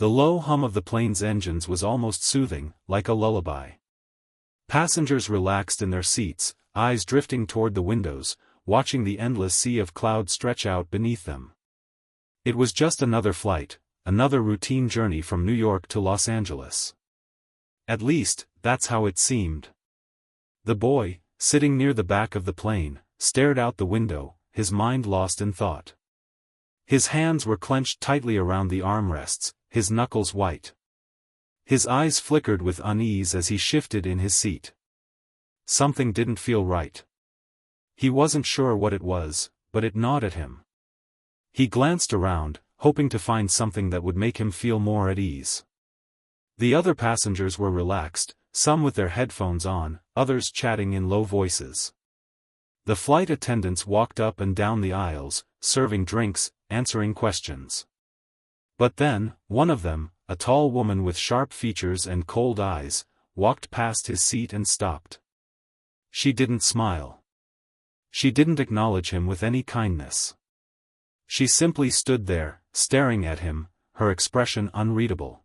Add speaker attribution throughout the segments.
Speaker 1: The low hum of the plane's engines was almost soothing, like a lullaby. Passengers relaxed in their seats, eyes drifting toward the windows, watching the endless sea of cloud stretch out beneath them. It was just another flight, another routine journey from New York to Los Angeles. At least, that's how it seemed. The boy, sitting near the back of the plane, stared out the window, his mind lost in thought. His hands were clenched tightly around the armrests, his knuckles white. His eyes flickered with unease as he shifted in his seat. Something didn't feel right. He wasn't sure what it was, but it gnawed at him. He glanced around, hoping to find something that would make him feel more at ease. The other passengers were relaxed, some with their headphones on, others chatting in low voices. The flight attendants walked up and down the aisles, serving drinks, answering questions. But then, one of them, a tall woman with sharp features and cold eyes, walked past his seat and stopped. She didn't smile. She didn't acknowledge him with any kindness. She simply stood there, staring at him, her expression unreadable.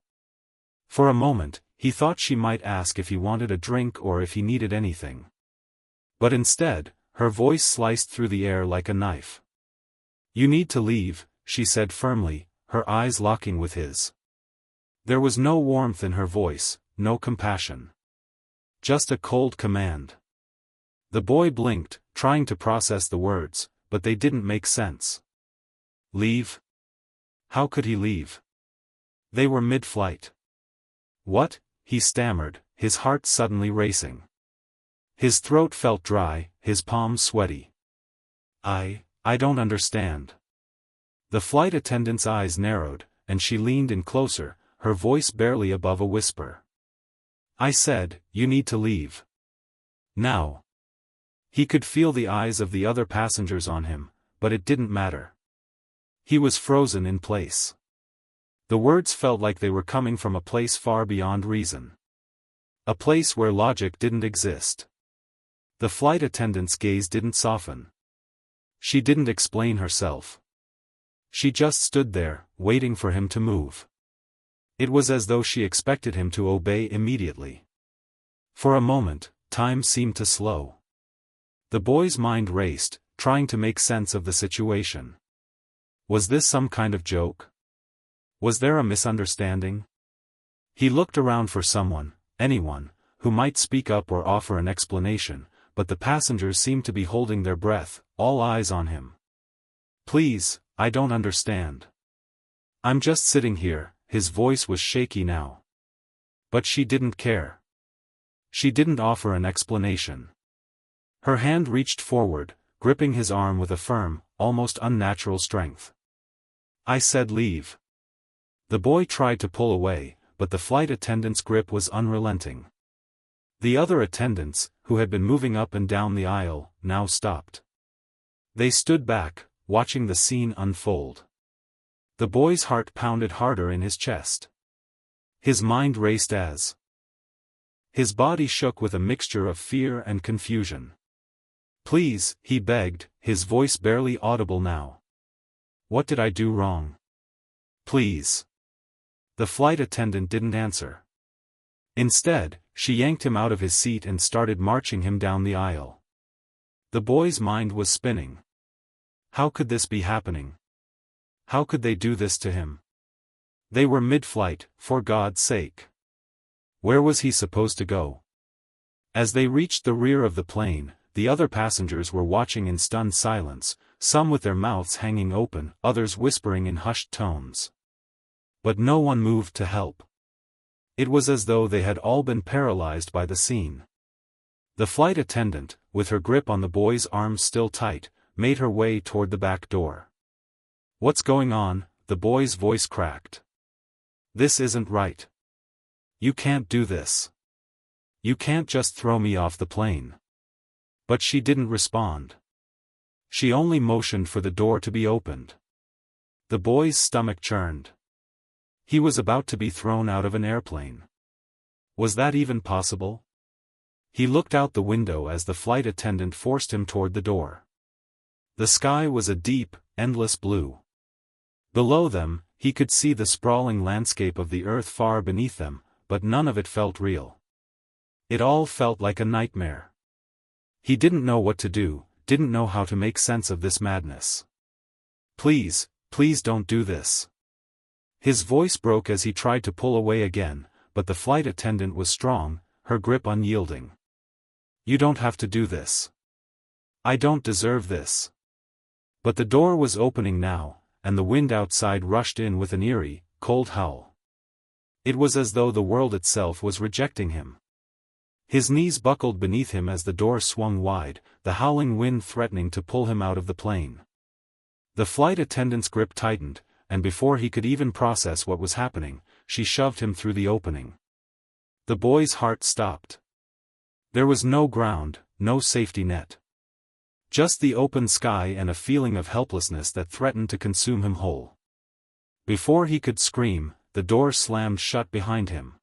Speaker 1: For a moment, he thought she might ask if he wanted a drink or if he needed anything. But instead, her voice sliced through the air like a knife. "You need to leave," she said firmly, her eyes locking with his. There was no warmth in her voice, no compassion. Just a cold command. The boy blinked, trying to process the words, but they didn't make sense. Leave? How could he leave? They were mid-flight. What? He stammered, his heart suddenly racing. His throat felt dry, his palms sweaty. I don't understand. The flight attendant's eyes narrowed, and she leaned in closer, her voice barely above a whisper. I said, you need to leave. Now. He could feel the eyes of the other passengers on him, but it didn't matter. He was frozen in place. The words felt like they were coming from a place far beyond reason. A place where logic didn't exist. The flight attendant's gaze didn't soften. She didn't explain herself. She just stood there, waiting for him to move. It was as though she expected him to obey immediately. For a moment, time seemed to slow. The boy's mind raced, trying to make sense of the situation. Was this some kind of joke? Was there a misunderstanding? He looked around for someone, anyone, who might speak up or offer an explanation, but the passengers seemed to be holding their breath, all eyes on him. Please, I don't understand. I'm just sitting here. His voice was shaky now. But she didn't care. She didn't offer an explanation. Her hand reached forward, gripping his arm with a firm, almost unnatural strength. I said leave. The boy tried to pull away, but the flight attendant's grip was unrelenting. The other attendants, who had been moving up and down the aisle, now stopped. They stood back, watching the scene unfold. The boy's heart pounded harder in his chest. His mind raced as his body shook with a mixture of fear and confusion. Please, he begged, his voice barely audible now. What did I do wrong? Please. The flight attendant didn't answer. Instead, she yanked him out of his seat and started marching him down the aisle. The boy's mind was spinning. How could this be happening? How could they do this to him? They were mid-flight, for God's sake. Where was he supposed to go? As they reached the rear of the plane, the other passengers were watching in stunned silence, some with their mouths hanging open, others whispering in hushed tones. But no one moved to help. It was as though they had all been paralyzed by the scene. The flight attendant, with her grip on the boy's arms still tight, made her way toward the back door. What's going on? The boy's voice cracked. This isn't right. You can't do this. You can't just throw me off the plane. But she didn't respond. She only motioned for the door to be opened. The boy's stomach churned. He was about to be thrown out of an airplane. Was that even possible? He looked out the window as the flight attendant forced him toward the door. The sky was a deep, endless blue. Below them, He could see the sprawling landscape of the earth far beneath them, but none of it felt real. It all felt like a nightmare. He didn't know what to do, didn't know how to make sense of this madness. "Please, please don't do this." His voice broke as he tried to pull away again, but the flight attendant was strong, her grip unyielding. "You don't have to do this. I don't deserve this." But the door was opening now, and the wind outside rushed in with an eerie, cold howl. It was as though the world itself was rejecting him. His knees buckled beneath him as the door swung wide, the howling wind threatening to pull him out of the plane. The flight attendant's grip tightened, and before he could even process what was happening, she shoved him through the opening. The boy's heart stopped. There was no ground, no safety net. Just the open sky and a feeling of helplessness that threatened to consume him whole. Before he could scream, the door slammed shut behind him.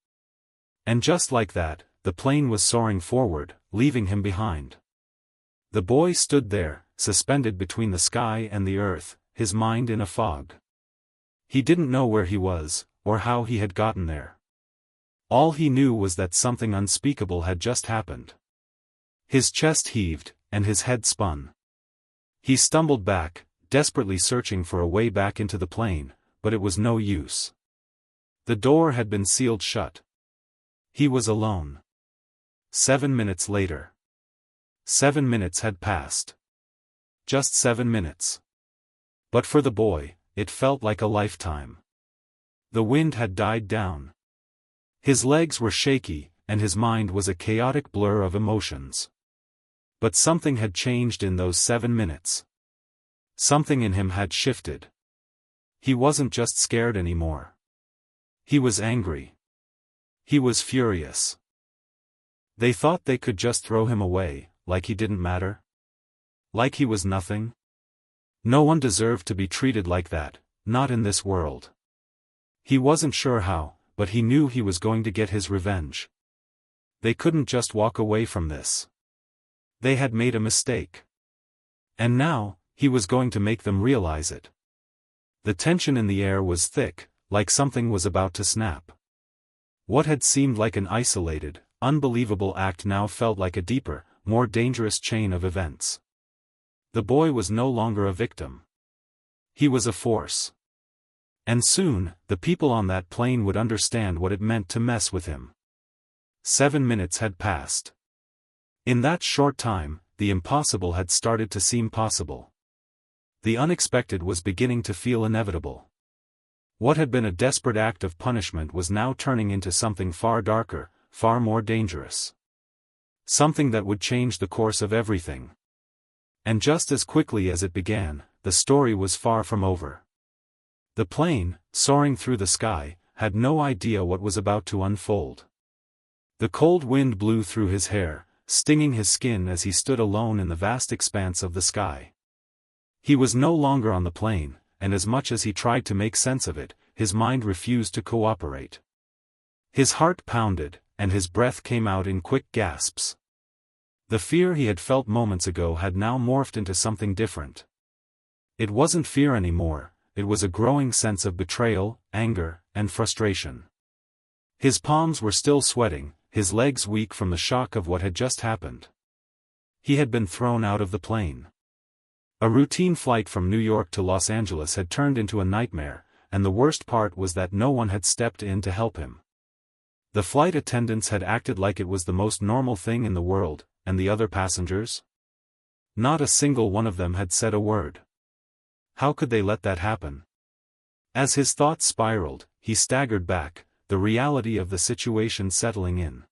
Speaker 1: And just like that, the plane was soaring forward, leaving him behind. The boy stood there, suspended between the sky and the earth, his mind in a fog. He didn't know where he was, or how he had gotten there. All he knew was that something unspeakable had just happened. His chest heaved, and his head spun. He stumbled back, desperately searching for a way back into the plane, but it was no use. The door had been sealed shut. He was alone. 7 minutes later. 7 minutes had passed. Just 7 minutes. But for the boy, it felt like a lifetime. The wind had died down. His legs were shaky, and his mind was a chaotic blur of emotions. But something had changed in those 7 minutes. Something in him had shifted. He wasn't just scared anymore. He was angry. He was furious. They thought they could just throw him away, like he didn't matter. Like he was nothing. No one deserved to be treated like that, not in this world. He wasn't sure how, but he knew he was going to get his revenge. They couldn't just walk away from this. They had made a mistake. And now, he was going to make them realize it. The tension in the air was thick, like something was about to snap. What had seemed like an isolated, unbelievable act now felt like a deeper, more dangerous chain of events. The boy was no longer a victim. He was a force. And soon, the people on that plane would understand what it meant to mess with him. 7 minutes had passed. In that short time, the impossible had started to seem possible. The unexpected was beginning to feel inevitable. What had been a desperate act of punishment was now turning into something far darker, far more dangerous. Something that would change the course of everything. And just as quickly as it began, the story was far from over. The plane, soaring through the sky, had no idea what was about to unfold. The cold wind blew through his hair, stinging his skin as he stood alone in the vast expanse of the sky. He was no longer on the plane, and as much as he tried to make sense of it, his mind refused to cooperate. His heart pounded, and his breath came out in quick gasps. The fear he had felt moments ago had now morphed into something different. It wasn't fear anymore, it was a growing sense of betrayal, anger, and frustration. His palms were still sweating, his legs weak from the shock of what had just happened. He had been thrown out of the plane. A routine flight from New York to Los Angeles had turned into a nightmare, and the worst part was that no one had stepped in to help him. The flight attendants had acted like it was the most normal thing in the world, and the other passengers? Not a single one of them had said a word. How could they let that happen? As his thoughts spiraled, he staggered back, the reality of the situation settling in.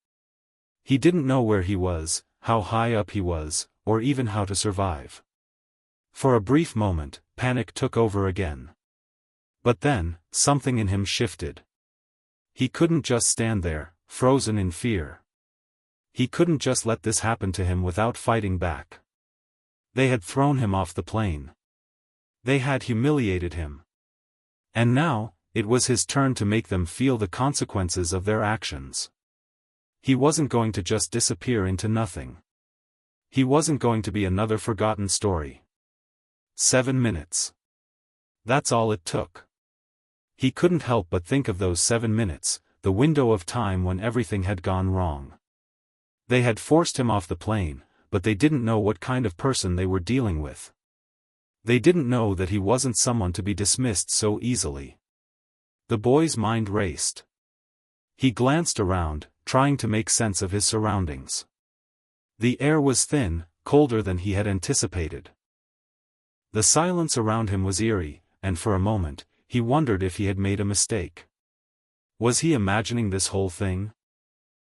Speaker 1: He didn't know where he was, how high up he was, or even how to survive. For a brief moment, panic took over again. But then, something in him shifted. He couldn't just stand there, frozen in fear. He couldn't just let this happen to him without fighting back. They had thrown him off the plane. They had humiliated him. And now, it was his turn to make them feel the consequences of their actions. He wasn't going to just disappear into nothing. He wasn't going to be another forgotten story. 7 minutes. That's all it took. He couldn't help but think of those 7 minutes, the window of time when everything had gone wrong. They had forced him off the plane, but they didn't know what kind of person they were dealing with. They didn't know that he wasn't someone to be dismissed so easily. The boy's mind raced. He glanced around, trying to make sense of his surroundings. The air was thin, colder than he had anticipated. The silence around him was eerie, and for a moment, he wondered if he had made a mistake. Was he imagining this whole thing?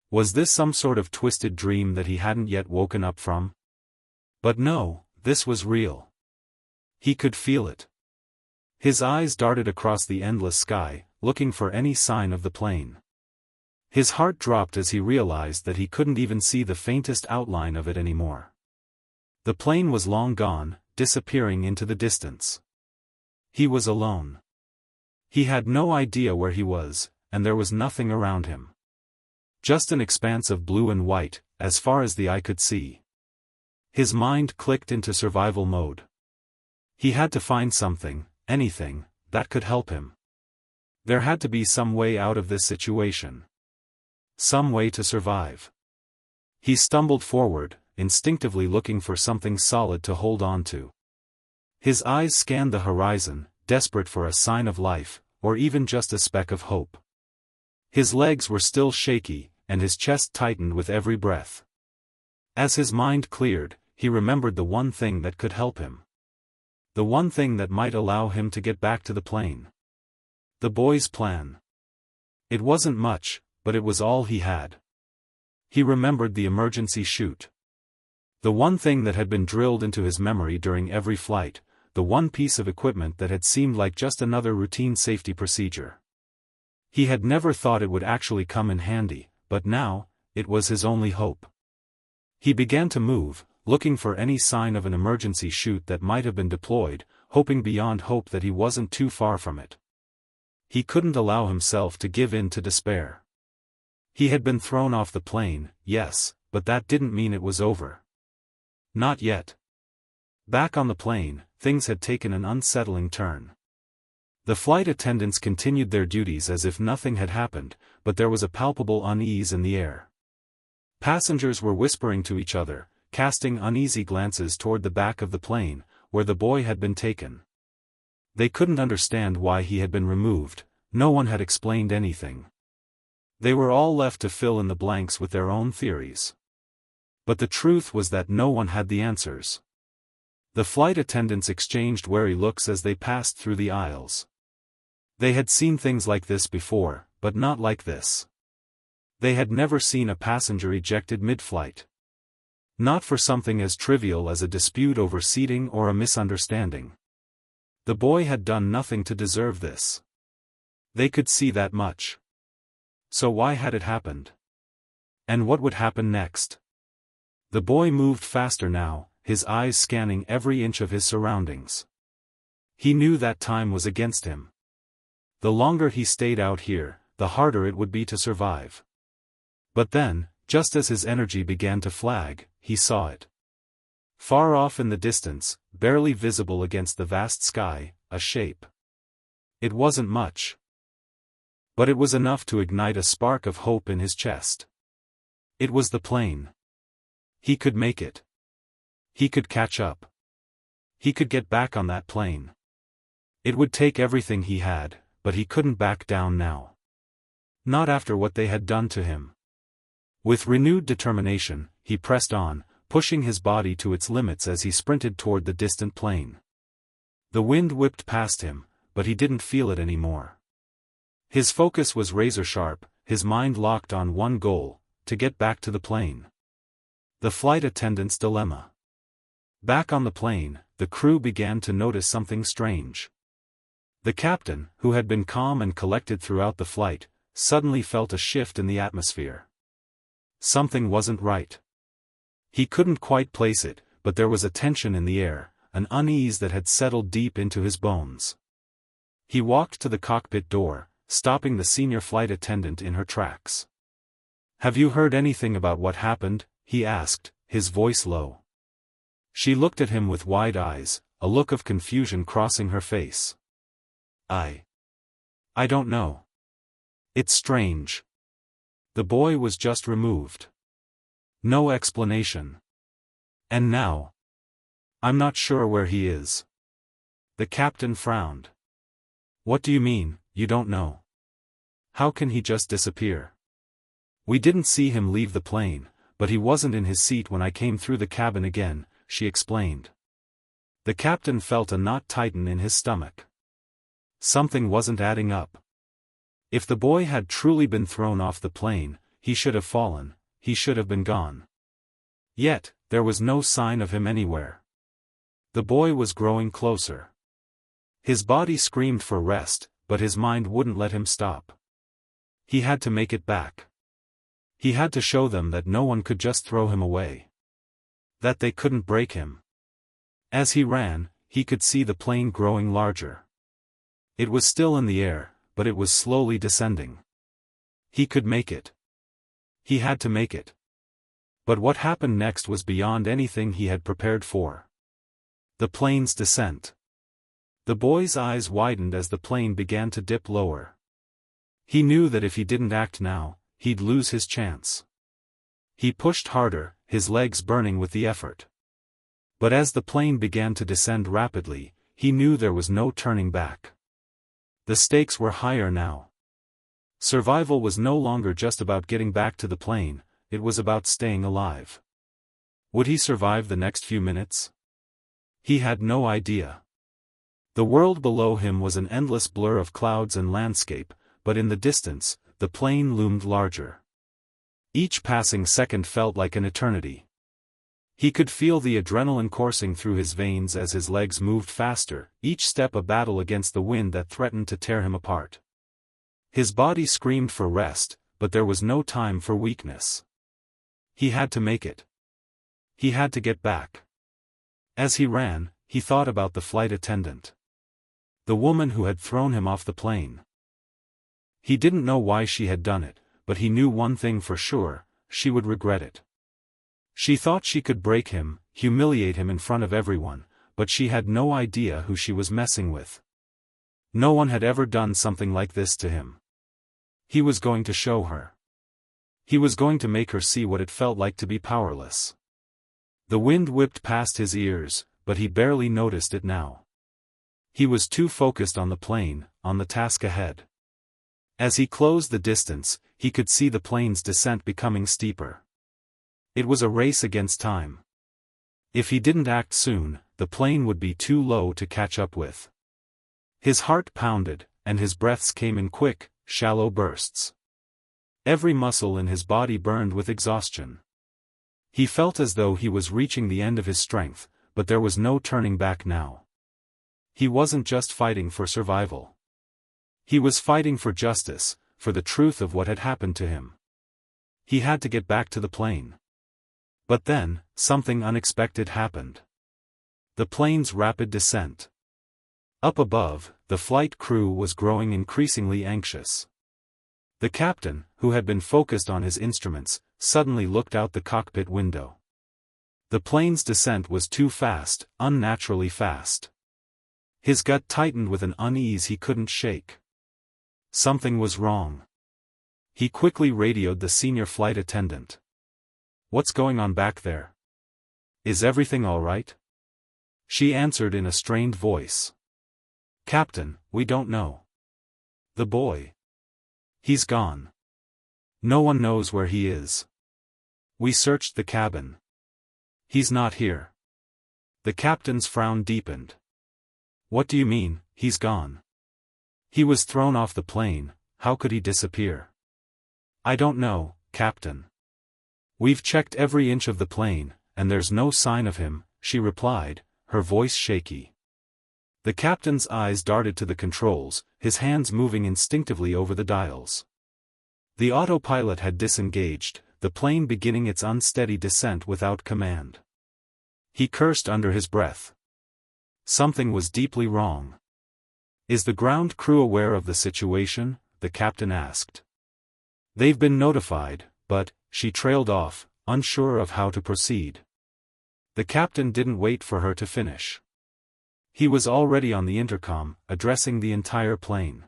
Speaker 1: Was this some sort of twisted dream that he hadn't yet woken up from? But no, this was real. He could feel it. His eyes darted across the endless sky, looking for any sign of the plane. His heart dropped as he realized that he couldn't even see the faintest outline of it anymore. The plane was long gone, disappearing into the distance. He was alone. He had no idea where he was, and there was nothing around him. Just an expanse of blue and white, as far as the eye could see. His mind clicked into survival mode. He had to find something, anything, that could help him. There had to be some way out of this situation. Some way to survive. He stumbled forward, instinctively looking for something solid to hold on to. His eyes scanned the horizon, desperate for a sign of life, or even just a speck of hope. His legs were still shaky, and his chest tightened with every breath. As his mind cleared, he remembered the one thing that could help him. The one thing that might allow him to get back to the plane. The boy's plan. It wasn't much, but it was all he had. He remembered the emergency chute. The one thing that had been drilled into his memory during every flight, the one piece of equipment that had seemed like just another routine safety procedure. He had never thought it would actually come in handy, but now, it was his only hope. He began to move, looking for any sign of an emergency chute that might have been deployed, hoping beyond hope that he wasn't too far from it. He couldn't allow himself to give in to despair. He had been thrown off the plane, yes, but that didn't mean it was over. Not yet. Back on the plane, things had taken an unsettling turn. The flight attendants continued their duties as if nothing had happened, but there was a palpable unease in the air. Passengers were whispering to each other, casting uneasy glances toward the back of the plane, where the boy had been taken. They couldn't understand why he had been removed, no one had explained anything. They were all left to fill in the blanks with their own theories. But the truth was that no one had the answers. The flight attendants exchanged wary looks as they passed through the aisles. They had seen things like this before, but not like this. They had never seen a passenger ejected mid-flight. Not for something as trivial as a dispute over seating or a misunderstanding. The boy had done nothing to deserve this. They could see that much. So why had it happened? And what would happen next? The boy moved faster now, his eyes scanning every inch of his surroundings. He knew that time was against him. The longer he stayed out here, the harder it would be to survive. But then, just as his energy began to flag, he saw it. Far off in the distance, barely visible against the vast sky, a shape. It wasn't much. But it was enough to ignite a spark of hope in his chest. It was the plane. He could make it. He could catch up. He could get back on that plane. It would take everything he had, but he couldn't back down now. Not after what they had done to him. With renewed determination, he pressed on, pushing his body to its limits as he sprinted toward the distant plane. The wind whipped past him, but he didn't feel it anymore. His focus was razor-sharp, his mind locked on one goal, to get back to the plane. The flight attendant's dilemma. Back on the plane, the crew began to notice something strange. The captain, who had been calm and collected throughout the flight, suddenly felt a shift in the atmosphere. Something wasn't right. He couldn't quite place it, but there was a tension in the air, an unease that had settled deep into his bones. He walked to the cockpit door, stopping the senior flight attendant in her tracks. "Have you heard anything about what happened?" he asked, his voice low. She looked at him with wide eyes, a look of confusion crossing her face. I don't know. It's strange. The boy was just removed. No explanation. And now? I'm not sure where he is. The captain frowned. What do you mean, you don't know? How can he just disappear? We didn't see him leave the plane, but he wasn't in his seat when I came through the cabin again, she explained. The captain felt a knot tighten in his stomach. Something wasn't adding up. If the boy had truly been thrown off the plane, he should have fallen, he should have been gone. Yet, there was no sign of him anywhere. The boy was growing closer. His body screamed for rest, but his mind wouldn't let him stop. He had to make it back. He had to show them that no one could just throw him away. That they couldn't break him. As he ran, he could see the plane growing larger. It was still in the air, but it was slowly descending. He could make it. He had to make it. But what happened next was beyond anything he had prepared for. The plane's descent. The boy's eyes widened as the plane began to dip lower. He knew that if he didn't act now, he'd lose his chance. He pushed harder, his legs burning with the effort. But as the plane began to descend rapidly, he knew there was no turning back. The stakes were higher now. Survival was no longer just about getting back to the plane, it was about staying alive. Would he survive the next few minutes? He had no idea. The world below him was an endless blur of clouds and landscape, but in the distance, the plane loomed larger. Each passing second felt like an eternity. He could feel the adrenaline coursing through his veins as his legs moved faster, each step a battle against the wind that threatened to tear him apart. His body screamed for rest, but there was no time for weakness. He had to make it. He had to get back. As he ran, he thought about the flight attendant. The woman who had thrown him off the plane. He didn't know why she had done it, but he knew one thing for sure, she would regret it. She thought she could break him, humiliate him in front of everyone, but she had no idea who she was messing with. No one had ever done something like this to him. He was going to show her. He was going to make her see what it felt like to be powerless. The wind whipped past his ears, but he barely noticed it now. He was too focused on the plane, on the task ahead. As he closed the distance, he could see the plane's descent becoming steeper. It was a race against time. If he didn't act soon, the plane would be too low to catch up with. His heart pounded, and his breaths came in quick, shallow bursts. Every muscle in his body burned with exhaustion. He felt as though he was reaching the end of his strength, but there was no turning back now. He wasn't just fighting for survival. He was fighting for justice, for the truth of what had happened to him. He had to get back to the plane. But then, something unexpected happened. The plane's rapid descent. Up above, the flight crew was growing increasingly anxious. The captain, who had been focused on his instruments, suddenly looked out the cockpit window. The plane's descent was too fast, unnaturally fast. His gut tightened with an unease he couldn't shake. Something was wrong. He quickly radioed the senior flight attendant. "What's going on back there? Is everything all right?" She answered in a strained voice. "Captain, we don't know. The boy. He's gone. No one knows where he is. We searched the cabin. He's not here." The captain's frown deepened. "What do you mean, he's gone? He was thrown off the plane, how could he disappear?" "I don't know, Captain. We've checked every inch of the plane, and there's no sign of him," she replied, her voice shaky. The captain's eyes darted to the controls, his hands moving instinctively over the dials. The autopilot had disengaged, the plane beginning its unsteady descent without command. He cursed under his breath. Something was deeply wrong. "Is the ground crew aware of the situation?" the captain asked. "They've been notified, but," she trailed off, unsure of how to proceed. The captain didn't wait for her to finish. He was already on the intercom, addressing the entire plane.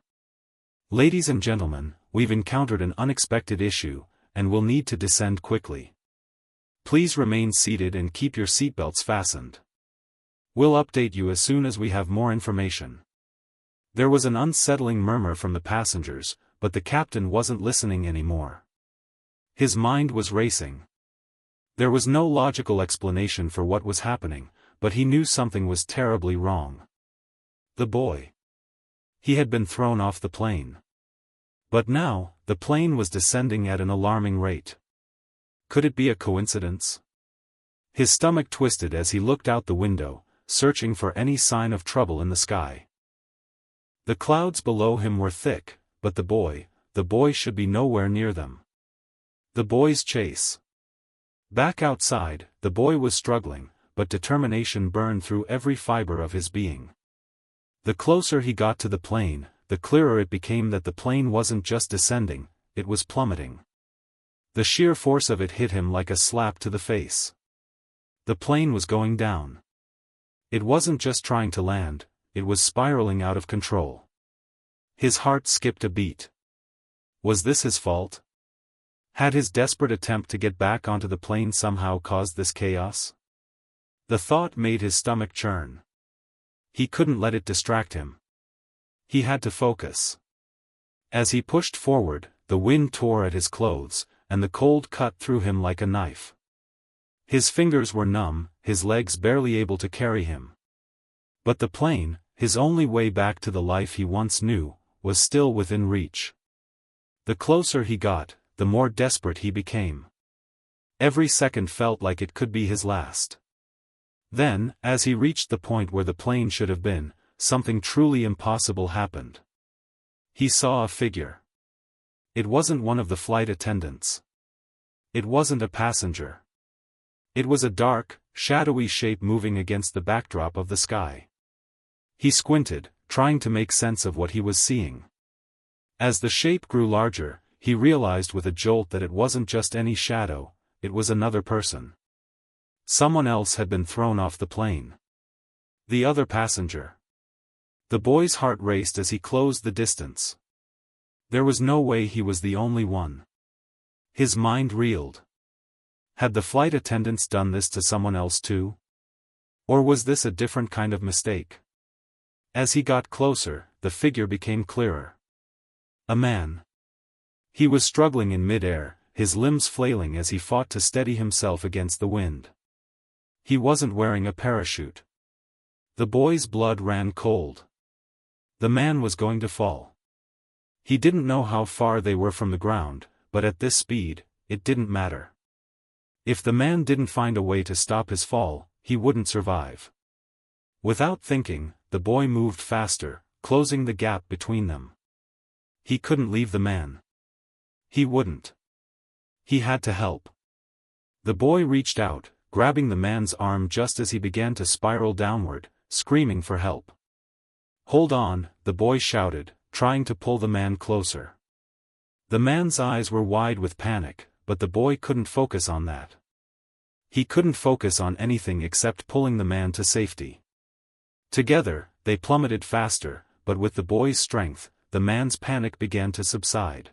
Speaker 1: Ladies and gentlemen, we've encountered an unexpected issue, and will need to descend quickly. Please remain seated and keep your seatbelts fastened. We'll update you as soon as we have more information. There was an unsettling murmur from the passengers, but the captain wasn't listening anymore. His mind was racing. There was no logical explanation for what was happening, but he knew something was terribly wrong. The boy. He had been thrown off the plane. But now, the plane was descending at an alarming rate. Could it be a coincidence? His stomach twisted as he looked out the window, searching for any sign of trouble in the sky. The clouds below him were thick, but the boy should be nowhere near them. The boy's chase. Back outside, the boy was struggling, but determination burned through every fiber of his being. The closer he got to the plane, the clearer it became that the plane wasn't just descending, it was plummeting. The sheer force of it hit him like a slap to the face. The plane was going down. It wasn't just trying to land, it was spiraling out of control. His heart skipped a beat. Was this his fault? Had his desperate attempt to get back onto the plane somehow caused this chaos? The thought made his stomach churn. He couldn't let it distract him. He had to focus. As he pushed forward, the wind tore at his clothes, and the cold cut through him like a knife. His fingers were numb, his legs barely able to carry him. But the plane, his only way back to the life he once knew, was still within reach. The closer he got, the more desperate he became. Every second felt like it could be his last. Then, as he reached the point where the plane should have been, something truly impossible happened. He saw a figure. It wasn't one of the flight attendants. It wasn't a passenger. It was a dark, shadowy shape moving against the backdrop of the sky. He squinted, trying to make sense of what he was seeing. As the shape grew larger, he realized with a jolt that it wasn't just any shadow, it was another person. Someone else had been thrown off the plane. The other passenger. The boy's heart raced as he closed the distance. There was no way he was the only one. His mind reeled. Had the flight attendants done this to someone else too? Or was this a different kind of mistake? As he got closer, the figure became clearer. A man. He was struggling in mid-air, his limbs flailing as he fought to steady himself against the wind. He wasn't wearing a parachute. The boy's blood ran cold. The man was going to fall. He didn't know how far they were from the ground, but at this speed, it didn't matter. If the man didn't find a way to stop his fall, he wouldn't survive. Without thinking, the boy moved faster, closing the gap between them. He couldn't leave the man. He wouldn't. He had to help. The boy reached out, grabbing the man's arm just as he began to spiral downward, screaming for help. "Hold on," the boy shouted, trying to pull the man closer. The man's eyes were wide with panic, but the boy couldn't focus on that. He couldn't focus on anything except pulling the man to safety. Together, they plummeted faster, but with the boy's strength, the man's panic began to subside.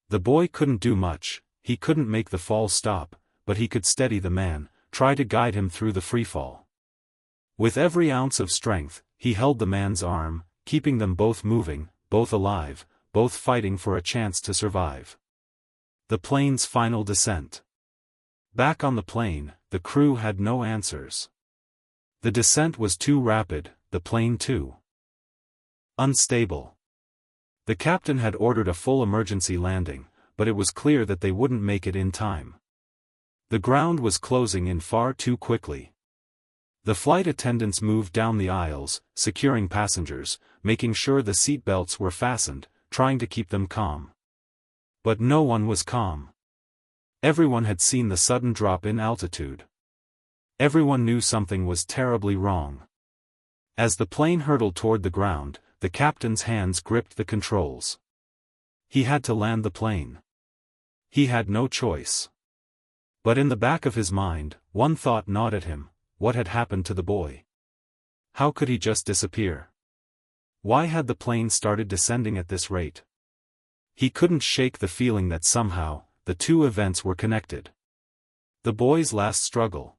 Speaker 1: The boy couldn't do much, he couldn't make the fall stop, but he could steady the man, try to guide him through the freefall. With every ounce of strength, he held the man's arm, keeping them both moving, both alive, both fighting for a chance to survive. The plane's final descent. Back on the plane, the crew had no answers. The descent was too rapid, the plane too unstable. The captain had ordered a full emergency landing, but it was clear that they wouldn't make it in time. The ground was closing in far too quickly. The flight attendants moved down the aisles, securing passengers, making sure the seat belts were fastened, trying to keep them calm. But no one was calm. Everyone had seen the sudden drop in altitude. Everyone knew something was terribly wrong. As the plane hurtled toward the ground, the captain's hands gripped the controls. He had to land the plane. He had no choice. But in the back of his mind, one thought gnawed at him: what had happened to the boy? How could he just disappear? Why had the plane started descending at this rate? He couldn't shake the feeling that somehow, the two events were connected. The boy's last struggle.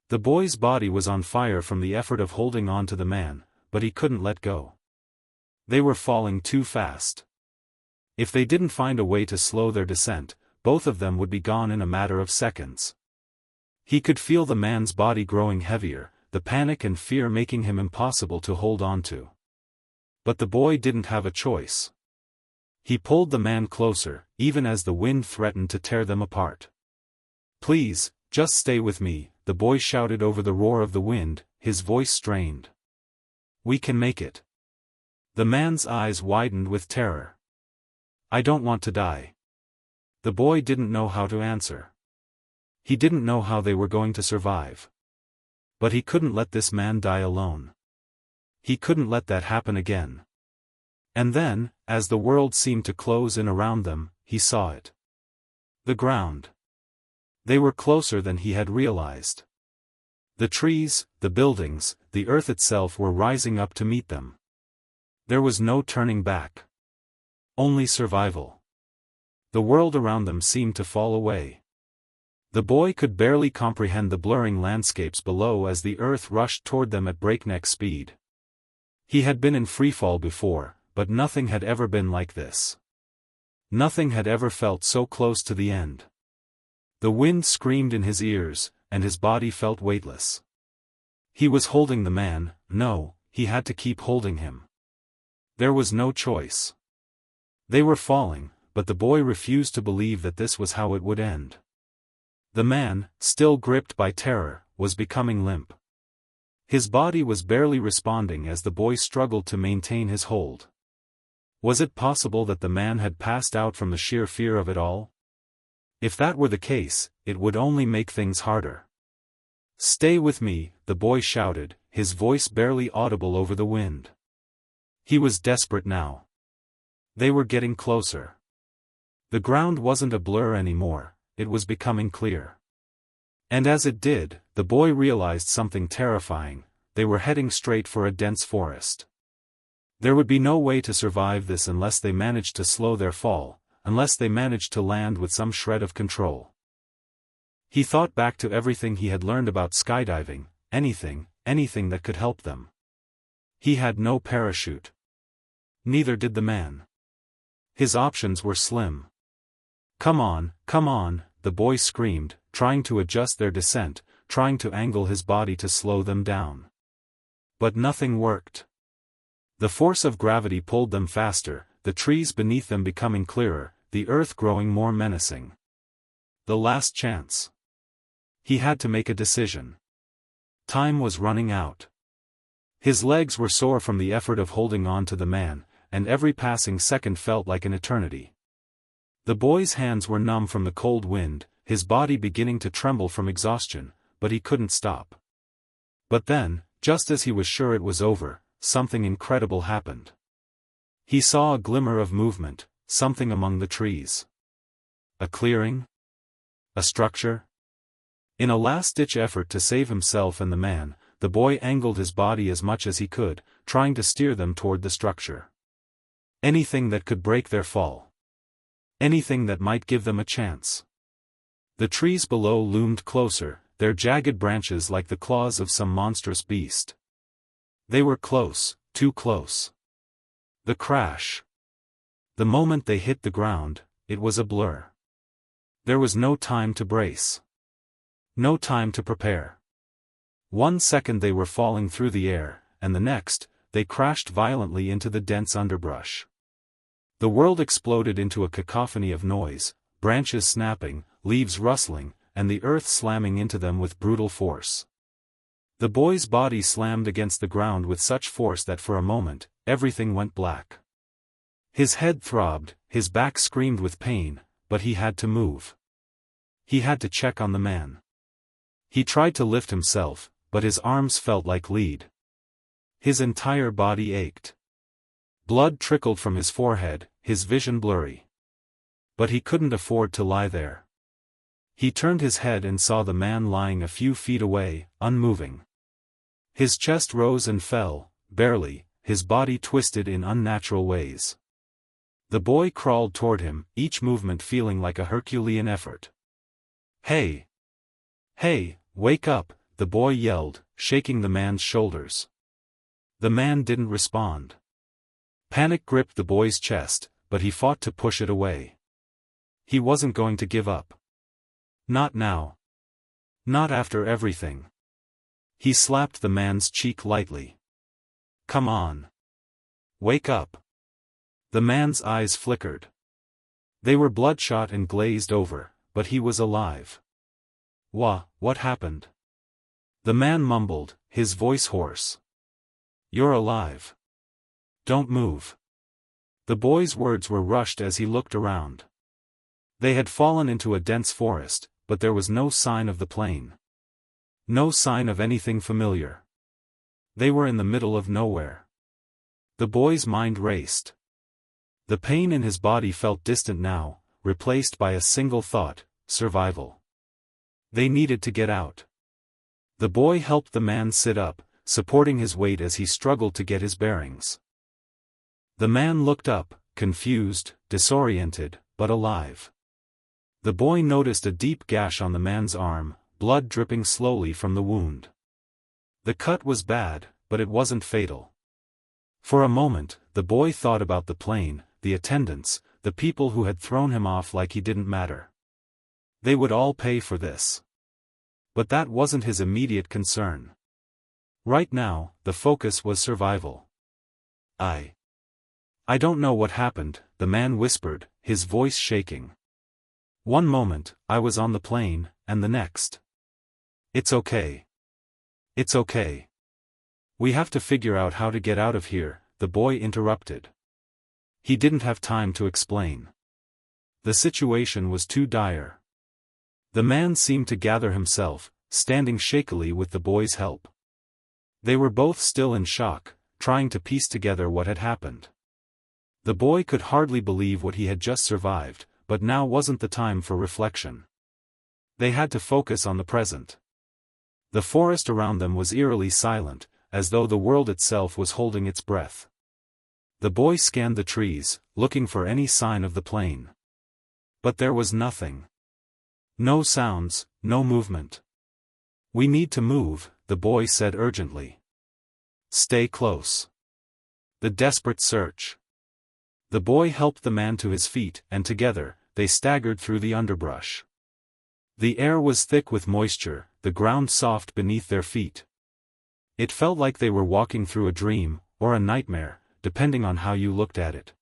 Speaker 1: The boy's body was on fire from the effort of holding on to the man, but he couldn't let go. They were falling too fast. If they didn't find a way to slow their descent, both of them would be gone in a matter of seconds. He could feel the man's body growing heavier, the panic and fear making him impossible to hold on to. But the boy didn't have a choice. He pulled the man closer, even as the wind threatened to tear them apart. "Please, just stay with me," the boy shouted over the roar of the wind, his voice strained. "We can make it." The man's eyes widened with terror. "I don't want to die." The boy didn't know how to answer. He didn't know how they were going to survive. But he couldn't let this man die alone. He couldn't let that happen again. And then, as the world seemed to close in around them, he saw it. The ground. They were closer than he had realized. The trees, the buildings, the earth itself were rising up to meet them. There was no turning back. Only survival. The world around them seemed to fall away. The boy could barely comprehend the blurring landscapes below as the earth rushed toward them at breakneck speed. He had been in freefall before, but nothing had ever been like this. Nothing had ever felt so close to the end. The wind screamed in his ears, and his body felt weightless. He was holding the man, no, he had to keep holding him. There was no choice. They were falling, but the boy refused to believe that this was how it would end. The man, still gripped by terror, was becoming limp. His body was barely responding as the boy struggled to maintain his hold. Was it possible that the man had passed out from the sheer fear of it all? If that were the case, it would only make things harder. "Stay with me," the boy shouted, his voice barely audible over the wind. He was desperate now. They were getting closer. The ground wasn't a blur anymore, it was becoming clear. And as it did, the boy realized something terrifying: they were heading straight for a dense forest. There would be no way to survive this unless they managed to slow their fall, unless they managed to land with some shred of control. He thought back to everything he had learned about skydiving, anything that could help them. He had no parachute. Neither did the man. His options were slim. Come on, the boy screamed, trying to adjust their descent, trying to angle his body to slow them down. But nothing worked. The force of gravity pulled them faster, the trees beneath them becoming clearer, the earth growing more menacing. The last chance. He had to make a decision. Time was running out. His legs were sore from the effort of holding on to the man, and every passing second felt like an eternity. The boy's hands were numb from the cold wind, his body beginning to tremble from exhaustion, but he couldn't stop. But then, just as he was sure it was over, something incredible happened. He saw a glimmer of movement, something among the trees. A clearing? A structure? In a last-ditch effort to save himself and the man, the boy angled his body as much as he could, trying to steer them toward the structure. Anything that could break their fall. Anything that might give them a chance. The trees below loomed closer, their jagged branches like the claws of some monstrous beast. They were close, too close. The crash. The moment they hit the ground, it was a blur. There was no time to brace. No time to prepare. 1 second they were falling through the air, and the next, they crashed violently into the dense underbrush. The world exploded into a cacophony of noise, branches snapping, leaves rustling, and the earth slamming into them with brutal force. The boy's body slammed against the ground with such force that for a moment, everything went black. His head throbbed, his back screamed with pain, but he had to move. He had to check on the man. He tried to lift himself, but his arms felt like lead. His entire body ached. Blood trickled from his forehead, his vision blurry. But he couldn't afford to lie there. He turned his head and saw the man lying a few feet away, unmoving. His chest rose and fell, barely, his body twisted in unnatural ways. The boy crawled toward him, each movement feeling like a Herculean effort. "Hey! Hey, wake up!" the boy yelled, shaking the man's shoulders. The man didn't respond. Panic gripped the boy's chest, but he fought to push it away. He wasn't going to give up. Not now. Not after everything. He slapped the man's cheek lightly. "Come on. Wake up." The man's eyes flickered. They were bloodshot and glazed over, but he was alive. What happened?" The man mumbled, his voice hoarse. "You're alive. Don't move." The boy's words were rushed as he looked around. They had fallen into a dense forest, but there was no sign of the plane. No sign of anything familiar. They were in the middle of nowhere. The boy's mind raced. The pain in his body felt distant now, replaced by a single thought: survival. They needed to get out. The boy helped the man sit up, supporting his weight as he struggled to get his bearings. The man looked up, confused, disoriented, but alive. The boy noticed a deep gash on the man's arm, blood dripping slowly from the wound. The cut was bad, but it wasn't fatal. For a moment, the boy thought about the plane, the attendants, the people who had thrown him off like he didn't matter. They would all pay for this. But that wasn't his immediate concern. Right now, the focus was survival. I don't know what happened," the man whispered, his voice shaking. "One moment, I was on the plane, and the next. It's okay. It's okay. We have to figure out how to get out of here," the boy interrupted. He didn't have time to explain. The situation was too dire. The man seemed to gather himself, standing shakily with the boy's help. They were both still in shock, trying to piece together what had happened. The boy could hardly believe what he had just survived, but now wasn't the time for reflection. They had to focus on the present. The forest around them was eerily silent, as though the world itself was holding its breath. The boy scanned the trees, looking for any sign of the plane. But there was nothing. No sounds, no movement. "We need to move," the boy said urgently. "Stay close." The desperate search. The boy helped the man to his feet, and together, they staggered through the underbrush. The air was thick with moisture, the ground soft beneath their feet. It felt like they were walking through a dream, or a nightmare, depending on how you looked at it.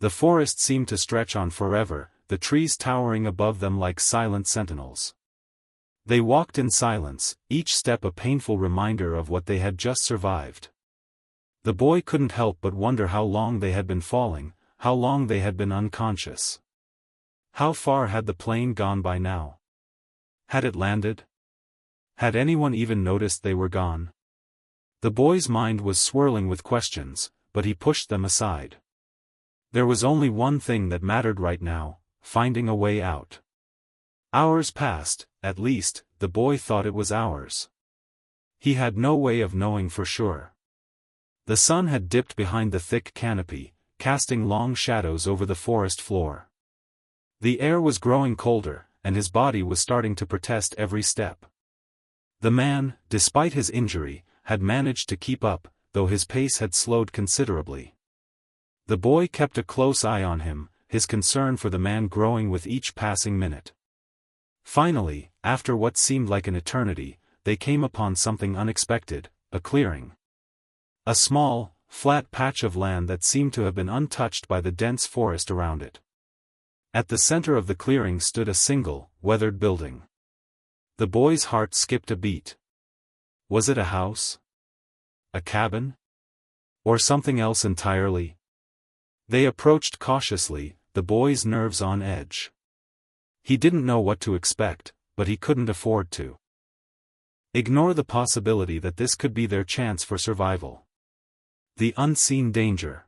Speaker 1: The forest seemed to stretch on forever, the trees towering above them like silent sentinels. They walked in silence, each step a painful reminder of what they had just survived. The boy couldn't help but wonder how long they had been falling, how long they had been unconscious. How far had the plane gone by now? Had it landed? Had anyone even noticed they were gone? The boy's mind was swirling with questions, but he pushed them aside. There was only one thing that mattered right now: finding a way out. Hours passed, at least, the boy thought it was hours. He had no way of knowing for sure. The sun had dipped behind the thick canopy, casting long shadows over the forest floor. The air was growing colder, and his body was starting to protest every step. The man, despite his injury, had managed to keep up, though his pace had slowed considerably. The boy kept a close eye on him, his concern for the man growing with each passing minute. Finally, after what seemed like an eternity, they came upon something unexpected: a clearing. A small, flat patch of land that seemed to have been untouched by the dense forest around it. At the center of the clearing stood a single, weathered building. The boy's heart skipped a beat. Was it a house? A cabin? Or something else entirely? They approached cautiously, the boy's nerves on edge. He didn't know what to expect, but he couldn't afford to ignore the possibility that this could be their chance for survival. The unseen danger.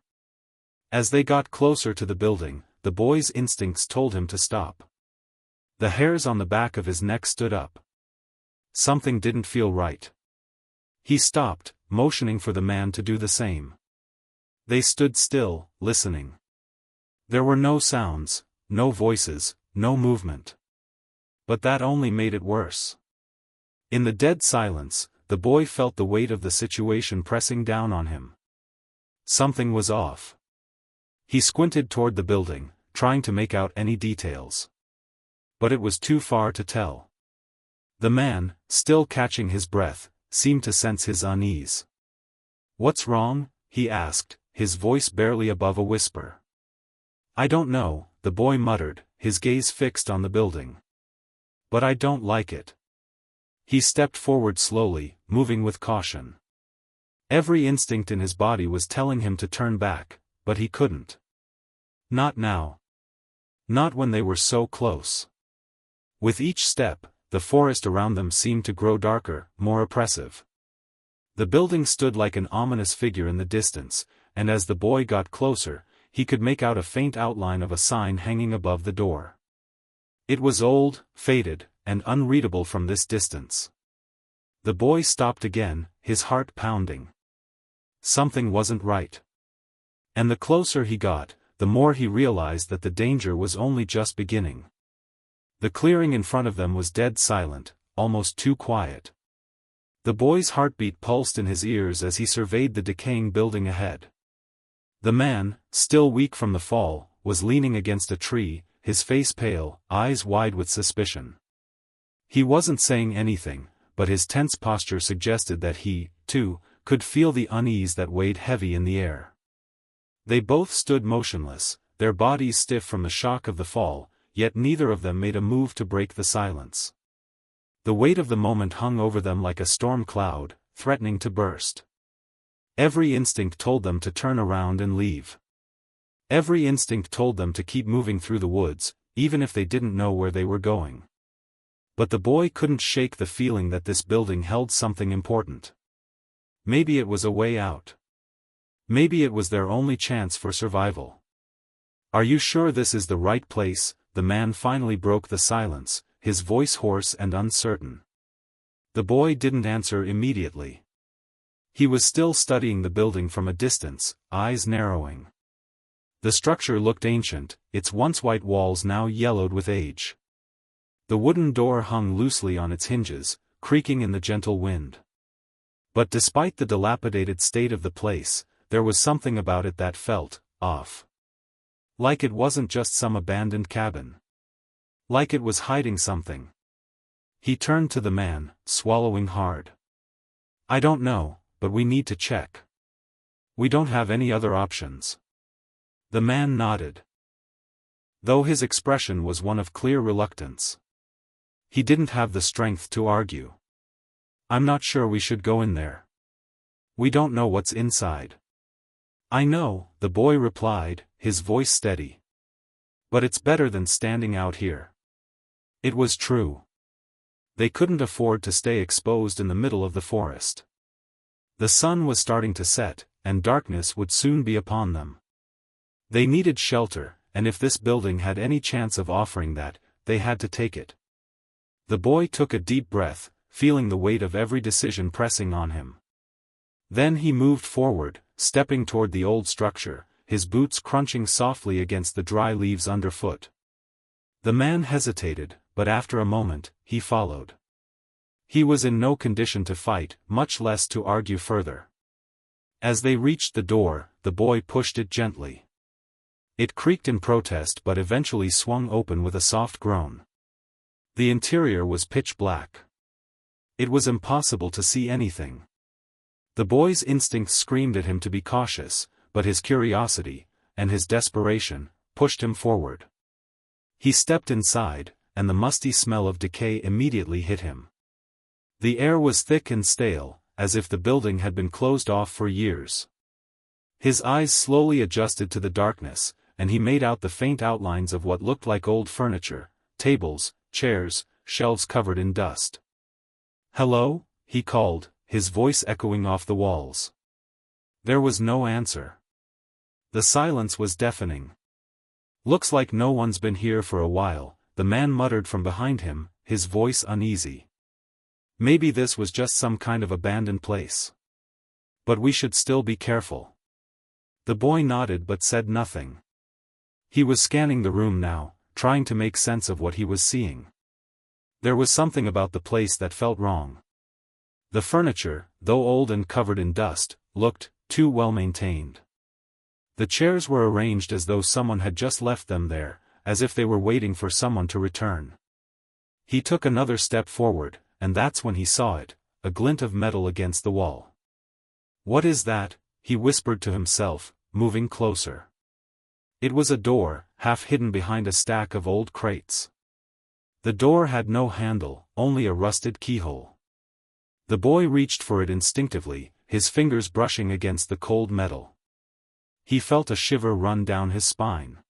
Speaker 1: As they got closer to the building, the boy's instincts told him to stop. The hairs on the back of his neck stood up. Something didn't feel right. He stopped, motioning for the man to do the same. They stood still, listening. There were no sounds, no voices, no movement. But that only made it worse. In the dead silence, the boy felt the weight of the situation pressing down on him. Something was off. He squinted toward the building, trying to make out any details. But it was too far to tell. The man, still catching his breath, seemed to sense his unease. "What's wrong?" he asked, his voice barely above a whisper. "I don't know," the boy muttered, his gaze fixed on the building. "But I don't like it." He stepped forward slowly, moving with caution. Every instinct in his body was telling him to turn back, but he couldn't. Not now. Not when they were so close. With each step, the forest around them seemed to grow darker, more oppressive. The building stood like an ominous figure in the distance, and as the boy got closer, he could make out a faint outline of a sign hanging above the door. It was old, faded, and unreadable from this distance. The boy stopped again, his heart pounding. Something wasn't right. And the closer he got, the more he realized that the danger was only just beginning. The clearing in front of them was dead silent, almost too quiet. The boy's heartbeat pulsed in his ears as he surveyed the decaying building ahead. The man, still weak from the fall, was leaning against a tree, his face pale, eyes wide with suspicion. He wasn't saying anything, but his tense posture suggested that he, too, could feel the unease that weighed heavy in the air. They both stood motionless, their bodies stiff from the shock of the fall, yet neither of them made a move to break the silence. The weight of the moment hung over them like a storm cloud, threatening to burst. Every instinct told them to turn around and leave. Every instinct told them to keep moving through the woods, even if they didn't know where they were going. But the boy couldn't shake the feeling that this building held something important. Maybe it was a way out. Maybe it was their only chance for survival. "Are you sure this is the right place?" the man finally broke the silence, his voice hoarse and uncertain. The boy didn't answer immediately. He was still studying the building from a distance, eyes narrowing. The structure looked ancient, its once white walls now yellowed with age. The wooden door hung loosely on its hinges, creaking in the gentle wind. But despite the dilapidated state of the place, there was something about it that felt off. Like it wasn't just some abandoned cabin. Like it was hiding something. He turned to the man, swallowing hard. "I don't know, but we need to check. We don't have any other options." The man nodded. Though his expression was one of clear reluctance. He didn't have the strength to argue. "I'm not sure we should go in there. We don't know what's inside." "I know," the boy replied, his voice steady. "But it's better than standing out here." It was true. They couldn't afford to stay exposed in the middle of the forest. The sun was starting to set, and darkness would soon be upon them. They needed shelter, and if this building had any chance of offering that, they had to take it. The boy took a deep breath, feeling the weight of every decision pressing on him. Then he moved forward, stepping toward the old structure, his boots crunching softly against the dry leaves underfoot. The man hesitated, but after a moment, he followed. He was in no condition to fight, much less to argue further. As they reached the door, the boy pushed it gently. It creaked in protest but eventually swung open with a soft groan. The interior was pitch black. It was impossible to see anything. The boy's instincts screamed at him to be cautious, but his curiosity, and his desperation, pushed him forward. He stepped inside, and the musty smell of decay immediately hit him. The air was thick and stale, as if the building had been closed off for years. His eyes slowly adjusted to the darkness, and he made out the faint outlines of what looked like old furniture, tables, chairs, shelves covered in dust. "Hello?" he called, his voice echoing off the walls. There was no answer. The silence was deafening. "Looks like no one's been here for a while," the man muttered from behind him, his voice uneasy. "Maybe this was just some kind of abandoned place. But we should still be careful." The boy nodded but said nothing. He was scanning the room now, trying to make sense of what he was seeing. There was something about the place that felt wrong. The furniture, though old and covered in dust, looked too well maintained. The chairs were arranged as though someone had just left them there, as if they were waiting for someone to return. He took another step forward, and that's when he saw it, a glint of metal against the wall. "What is that?" he whispered to himself, moving closer. It was a door, half hidden behind a stack of old crates. The door had no handle, only a rusted keyhole. The boy reached for it instinctively, his fingers brushing against the cold metal. He felt a shiver run down his spine.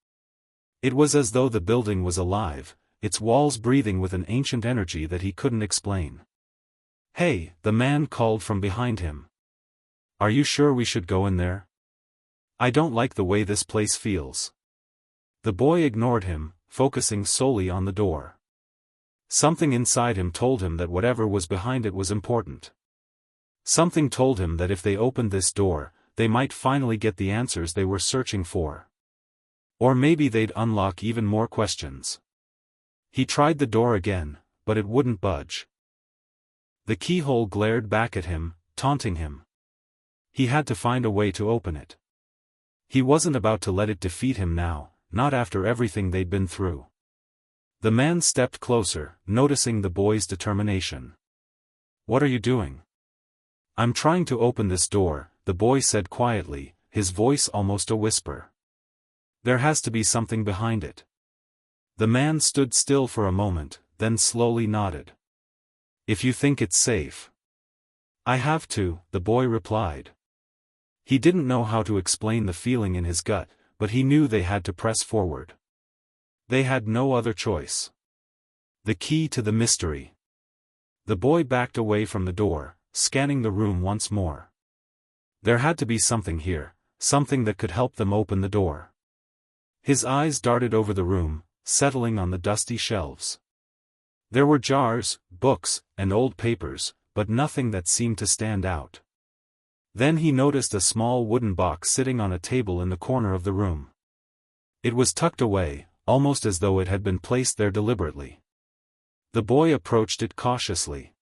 Speaker 1: It was as though the building was alive, its walls breathing with an ancient energy that he couldn't explain. "Hey," the man called from behind him. "Are you sure we should go in there? I don't like the way this place feels." The boy ignored him, focusing solely on the door. Something inside him told him that whatever was behind it was important. Something told him that if they opened this door, they might finally get the answers they were searching for. Or maybe they'd unlock even more questions. He tried the door again, but it wouldn't budge. The keyhole glared back at him, taunting him. He had to find a way to open it. He wasn't about to let it defeat him now, not after everything they'd been through. The man stepped closer, noticing the boy's determination. "What are you doing?" "I'm trying to open this door," the boy said quietly, his voice almost a whisper. "There has to be something behind it." The man stood still for a moment, then slowly nodded. "If you think it's safe." "I have to," the boy replied. He didn't know how to explain the feeling in his gut, but he knew they had to press forward. They had no other choice. The key to the mystery. The boy backed away from the door, scanning the room once more. There had to be something here, something that could help them open the door. His eyes darted over the room, settling on the dusty shelves. There were jars, books, and old papers, but nothing that seemed to stand out. Then he noticed a small wooden box sitting on a table in the corner of the room. It was tucked away, almost as though it had been placed there deliberately. The boy approached it cautiously.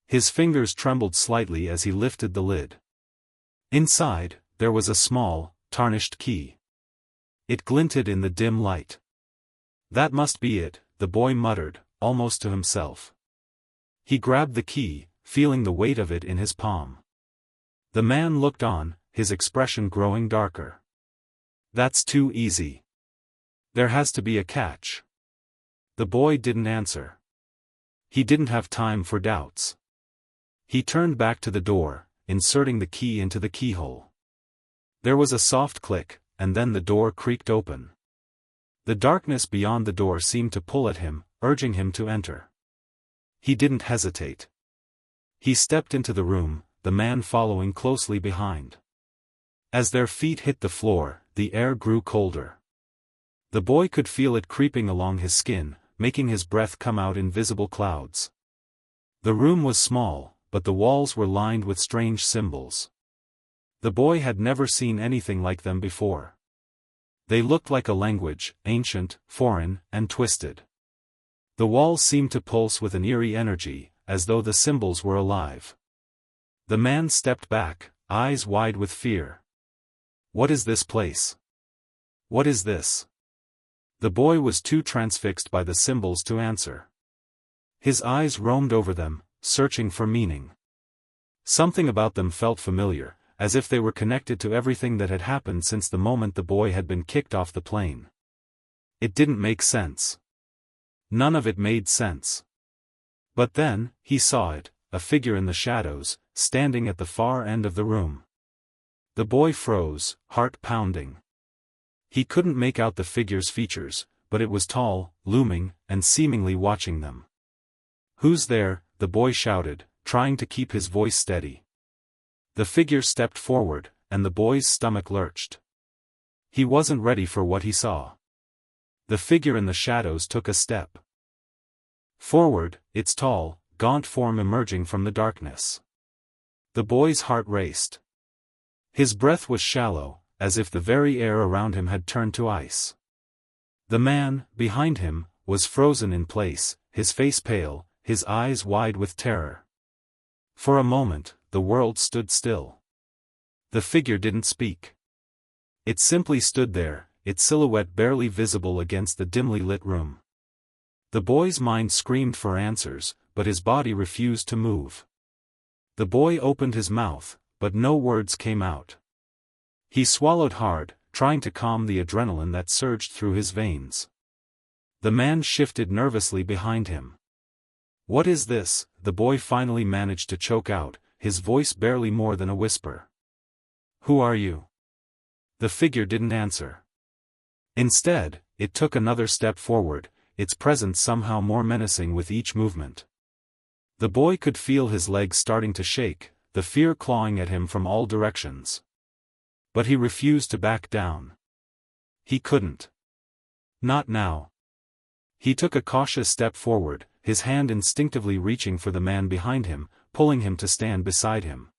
Speaker 1: His fingers trembled slightly as he lifted the lid. Inside, there was a small, tarnished key. It glinted in the dim light. "That must be it," the boy muttered, almost to himself. He grabbed the key, feeling the weight of it in his palm. The man looked on, his expression growing darker. "That's too easy. There has to be a catch." The boy didn't answer. He didn't have time for doubts. He turned back to the door, inserting the key into the keyhole. There was a soft click, and then the door creaked open. The darkness beyond the door seemed to pull at him, urging him to enter. He didn't hesitate. He stepped into the room, the man following closely behind. As their feet hit the floor, the air grew colder. The boy could feel it creeping along his skin, making his breath come out in visible clouds. The room was small, but the walls were lined with strange symbols. The boy had never seen anything like them before. They looked like a language, ancient, foreign, and twisted. The walls seemed to pulse with an eerie energy, as though the symbols were alive. The man stepped back, eyes wide with fear. "What is this place? What is this?" The boy was too transfixed by the symbols to answer. His eyes roamed over them, searching for meaning. Something about them felt familiar, as if they were connected to everything that had happened since the moment the boy had been kicked off the plane. It didn't make sense. None of it made sense. But then, he saw it, a figure in the shadows, standing at the far end of the room. The boy froze, heart pounding. He couldn't make out the figure's features, but it was tall, looming, and seemingly watching them. "Who's there?" the boy shouted, trying to keep his voice steady. The figure stepped forward, and the boy's stomach lurched. He wasn't ready for what he saw. The figure in the shadows took a step forward, its tall, gaunt form emerging from the darkness. The boy's heart raced. His breath was shallow, as if the very air around him had turned to ice. The man, behind him, was frozen in place, his face pale, his eyes wide with terror. For a moment, the world stood still. The figure didn't speak. It simply stood there, its silhouette barely visible against the dimly lit room. The boy's mind screamed for answers, but his body refused to move. The boy opened his mouth, but no words came out. He swallowed hard, trying to calm the adrenaline that surged through his veins. The man shifted nervously behind him. "What is this?" the boy finally managed to choke out, his voice barely more than a whisper. "Who are you?" The figure didn't answer. Instead, it took another step forward, its presence somehow more menacing with each movement. The boy could feel his legs starting to shake, the fear clawing at him from all directions. But he refused to back down. He couldn't. Not now. He took a cautious step forward, his hand instinctively reaching for the man behind him, pulling him to stand beside him.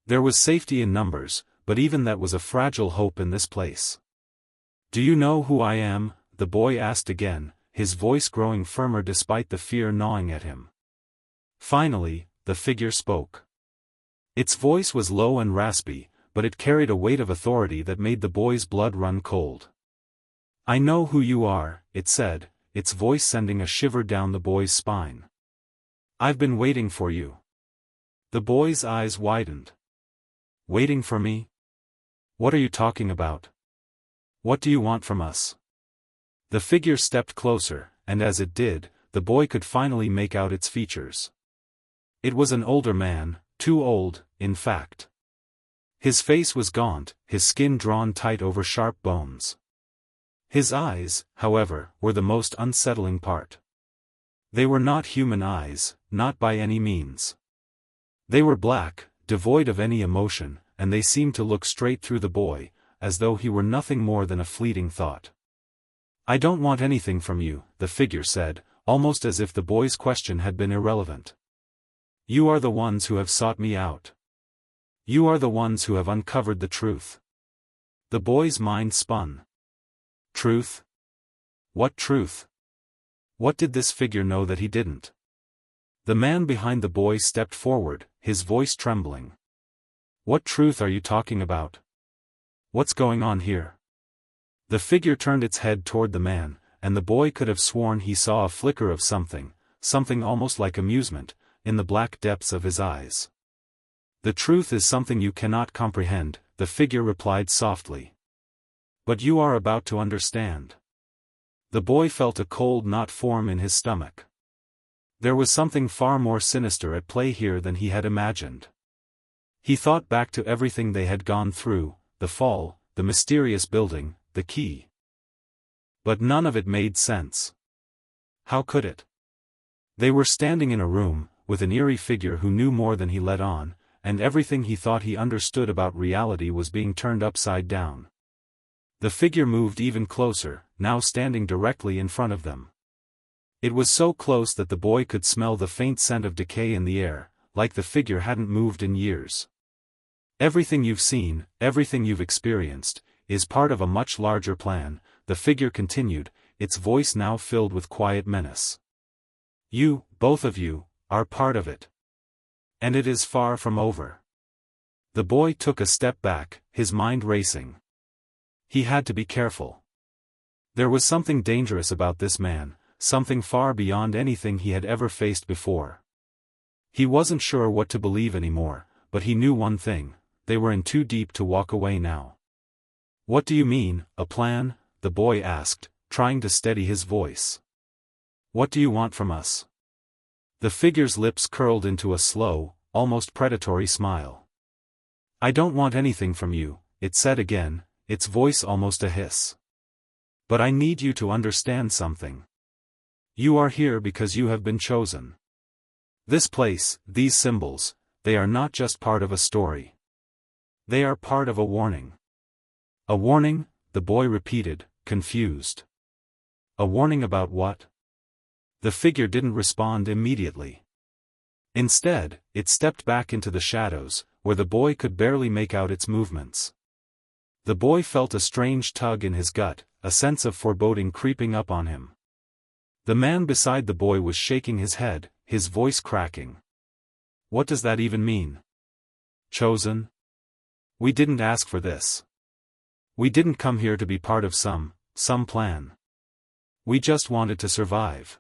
Speaker 1: There was safety in numbers, but even that was a fragile hope in this place. "Do you know who I am?" the boy asked again, his voice growing firmer despite the fear gnawing at him. Finally, the figure spoke. Its voice was low and raspy, but it carried a weight of authority that made the boy's blood run cold. "I know who you are," it said, its voice sending a shiver down the boy's spine. "I've been waiting for you." The boy's eyes widened. "Waiting for me? What are you talking about? What do you want from us?" The figure stepped closer, and as it did, the boy could finally make out its features. It was an older man, too old, in fact. His face was gaunt, his skin drawn tight over sharp bones. His eyes, however, were the most unsettling part. They were not human eyes, not by any means. They were black, devoid of any emotion, and they seemed to look straight through the boy, as though he were nothing more than a fleeting thought. "I don't want anything from you," the figure said, almost as if the boy's question had been irrelevant. "You are the ones who have sought me out. You are the ones who have uncovered the truth." The boy's mind spun. Truth? What truth? What did this figure know that he didn't? The man behind the boy stepped forward, his voice trembling. "What truth are you talking about? What's going on here?" The figure turned its head toward the man, and the boy could have sworn he saw a flicker of something almost like amusement, in the black depths of his eyes. "The truth is something you cannot comprehend," the figure replied softly. "But you are about to understand." The boy felt a cold knot form in his stomach. There was something far more sinister at play here than he had imagined. He thought back to everything they had gone through, the fall, the mysterious building, the key. But none of it made sense. How could it? They were standing in a room, with an eerie figure who knew more than he let on, and everything he thought he understood about reality was being turned upside down. The figure moved even closer, now standing directly in front of them. It was so close that the boy could smell the faint scent of decay in the air, like the figure hadn't moved in years. "Everything you've seen, everything you've experienced, is part of a much larger plan," the figure continued, its voice now filled with quiet menace. "You, both of you, are part of it. And it is far from over." The boy took a step back, his mind racing. He had to be careful. There was something dangerous about this man, something far beyond anything he had ever faced before. He wasn't sure what to believe anymore, but he knew one thing: they were in too deep to walk away now. "What do you mean, a plan?" the boy asked, trying to steady his voice. "What do you want from us?" The figure's lips curled into a slow, almost predatory smile. "I don't want anything from you," it said again, its voice almost a hiss. "But I need you to understand something. You are here because you have been chosen. This place, these symbols, they are not just part of a story. They are part of a warning." "A warning?" the boy repeated, confused. "A warning about what?" The figure didn't respond immediately. Instead, it stepped back into the shadows, where the boy could barely make out its movements. The boy felt a strange tug in his gut, a sense of foreboding creeping up on him. The man beside the boy was shaking his head, his voice cracking. What does that even mean? Chosen? We didn't ask for this. We didn't come here to be part of some plan. We just wanted to survive.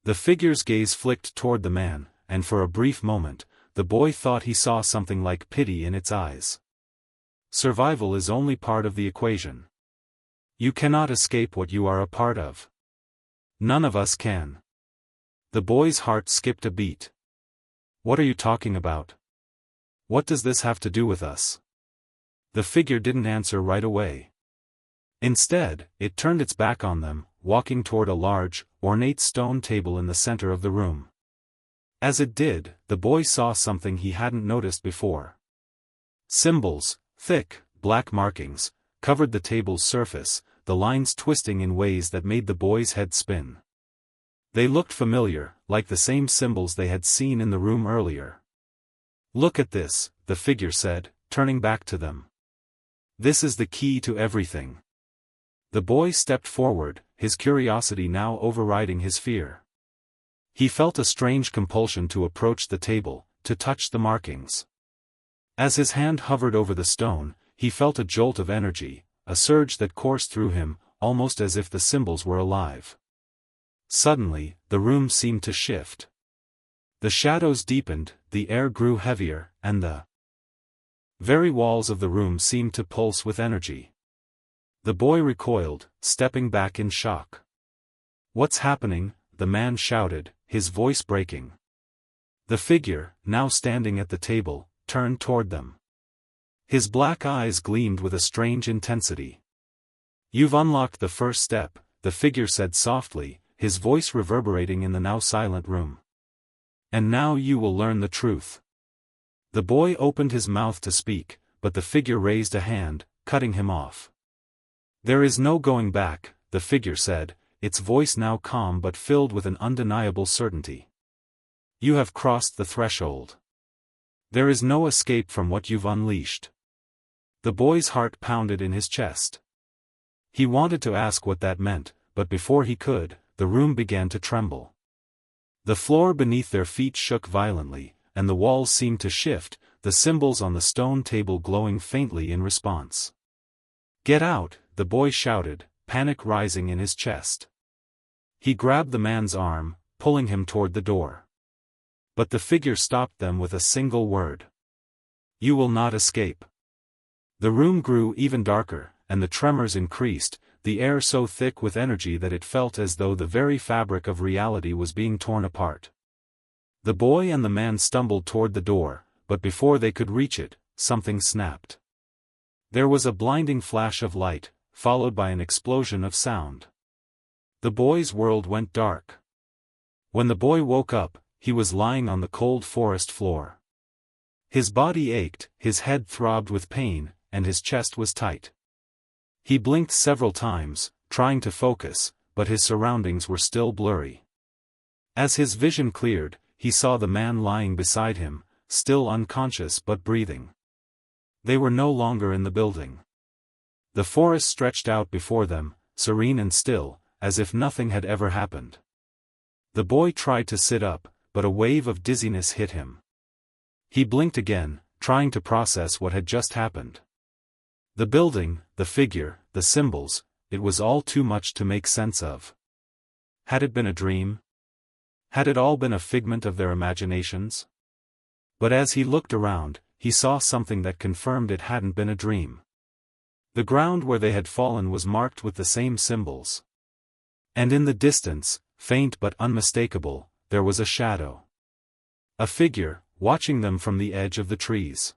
Speaker 1: The figure's gaze flicked toward the man, and for a brief moment, the boy thought he saw something like pity in its eyes. Survival is only part of the equation. You cannot escape what you are a part of. None of us can. The boy's heart skipped a beat. What are you talking about? What does this have to do with us? The figure didn't answer right away. Instead, it turned its back on them, walking toward a large, ornate stone table in the center of the room. As it did, the boy saw something he hadn't noticed before. Symbols, thick, black markings, covered the table's surface, the lines twisting in ways that made the boy's head spin. They looked familiar, like the same symbols they had seen in the room earlier. Look at this, the figure said, turning back to them. This is the key to everything. The boy stepped forward, his curiosity now overriding his fear. He felt a strange compulsion to approach the table, to touch the markings. As his hand hovered over the stone, he felt a jolt of energy, a surge that coursed through him, almost as if the symbols were alive. Suddenly, the room seemed to shift. The shadows deepened, the air grew heavier, and the very walls of the room seemed to pulse with energy. The boy recoiled, stepping back in shock. What's happening? The man shouted, his voice breaking. The figure, now standing at the table, turned toward them. His black eyes gleamed with a strange intensity. You've unlocked the first step, the figure said softly, his voice reverberating in the now silent room. And now you will learn the truth. The boy opened his mouth to speak, but the figure raised a hand, cutting him off. There is no going back, the figure said, its voice now calm but filled with an undeniable certainty. You have crossed the threshold. There is no escape from what you've unleashed. The boy's heart pounded in his chest. He wanted to ask what that meant, but before he could, the room began to tremble. The floor beneath their feet shook violently, and the walls seemed to shift, the symbols on the stone table glowing faintly in response. Get out, the boy shouted, panic rising in his chest. He grabbed the man's arm, pulling him toward the door. But the figure stopped them with a single word. You will not escape. The room grew even darker, and the tremors increased, the air so thick with energy that it felt as though the very fabric of reality was being torn apart. The boy and the man stumbled toward the door, but before they could reach it, something snapped. There was a blinding flash of light, followed by an explosion of sound. The boy's world went dark. When the boy woke up, he was lying on the cold forest floor. His body ached, his head throbbed with pain, and his chest was tight. He blinked several times, trying to focus, but his surroundings were still blurry. As his vision cleared, he saw the man lying beside him, still unconscious but breathing. They were no longer in the building. The forest stretched out before them, serene and still, as if nothing had ever happened. The boy tried to sit up, but a wave of dizziness hit him. He blinked again, trying to process what had just happened. The building, the figure, the symbols, it was all too much to make sense of. Had it been a dream? Had it all been a figment of their imaginations? But as he looked around, he saw something that confirmed it hadn't been a dream. The ground where they had fallen was marked with the same symbols. And in the distance, faint but unmistakable, there was a shadow. A figure, watching them from the edge of the trees.